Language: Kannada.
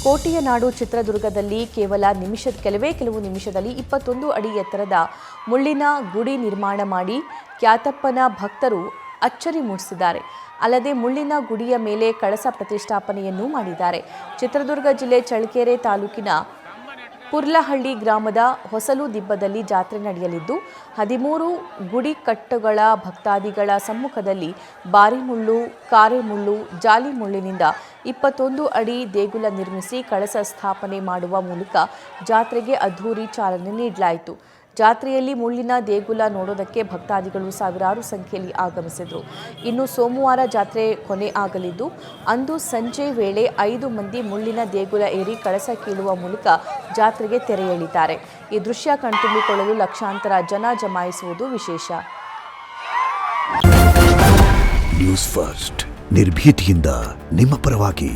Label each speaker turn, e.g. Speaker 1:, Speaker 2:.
Speaker 1: ಕೋಟೆಯ ನಾಡು ಚಿತ್ರದುರ್ಗದಲ್ಲಿ ಕೆಲವು ನಿಮಿಷದಲ್ಲಿ 21 ಅಡಿ ಎತ್ತರದ ಮುಳ್ಳಿನ ಗುಡಿ ನಿರ್ಮಾಣ ಮಾಡಿ ಖ್ಯಾತಪ್ಪನ ಭಕ್ತರು ಅಚ್ಚರಿ ಮೂಡಿಸಿದ್ದಾರೆ. ಅಲ್ಲದೆ ಮುಳ್ಳಿನ ಗುಡಿಯ ಮೇಲೆ ಕಳಸ ಪ್ರತಿಷ್ಠಾಪನೆಯನ್ನೂ ಮಾಡಿದ್ದಾರೆ. ಚಿತ್ರದುರ್ಗ ಜಿಲ್ಲೆ ಚಳ್ಳಕೆರೆ ತಾಲೂಕಿನ ಪುರ್ಲಹಳ್ಳಿ ಗ್ರಾಮದ ಹೊಸಲು ದಿಬ್ಬದಲ್ಲಿ ಜಾತ್ರೆ ನಡೆಯಲಿದ್ದು 13 ಗುಡಿಕಟ್ಟುಗಳ ಭಕ್ತಾದಿಗಳ ಸಮ್ಮುಖದಲ್ಲಿ ಬಾರಿಮುಳ್ಳು, ಕಾರೆಮುಳ್ಳು, ಜಾಲಿ ಮುಳ್ಳಿನಿಂದ 21 ಅಡಿ ದೇಗುಲ ನಿರ್ಮಿಸಿ ಕಳಸ ಸ್ಥಾಪನೆ ಮಾಡುವ ಮೂಲಕ ಜಾತ್ರೆಗೆ ಅದ್ಧೂರಿ ಚಾಲನೆ ನೀಡಲಾಯಿತು. ಜಾತ್ರೆಯಲ್ಲಿ ಮುಳ್ಳಿನ ದೇಗುಲ ನೋಡೋದಕ್ಕೆ ಭಕ್ತಾದಿಗಳು ಸಾವಿರಾರು ಸಂಖ್ಯೆಯಲ್ಲಿ ಆಗಮಿಸಿದರು. ಇನ್ನು ಸೋಮವಾರ ಜಾತ್ರೆ ಕೊನೆ ಆಗಲಿದ್ದು ಅಂದು ಸಂಜೆ ವೇಳೆ 5 ಮಂದಿ ಮುಳ್ಳಿನ ದೇಗುಲ ಏರಿ ಕಳಸ ಕೀಳುವ ಮೂಲಕ ಜಾತ್ರೆಗೆ ತೆರೆ ಎಳೆದಿದ್ದಾರೆ. ಈ ದೃಶ್ಯ ಕಣ್ತುಂಬಿಕೊಳ್ಳಲು ಲಕ್ಷಾಂತರ ಜನ ಜಮಾಯಿಸುವುದು ವಿಶೇಷ.
Speaker 2: ನ್ಯೂಸ್ ಫಸ್ಟ್ ನಿರ್ಭೀತಿಯಿಂದ ನಿಮ್ಮ ಪರವಾಗಿ.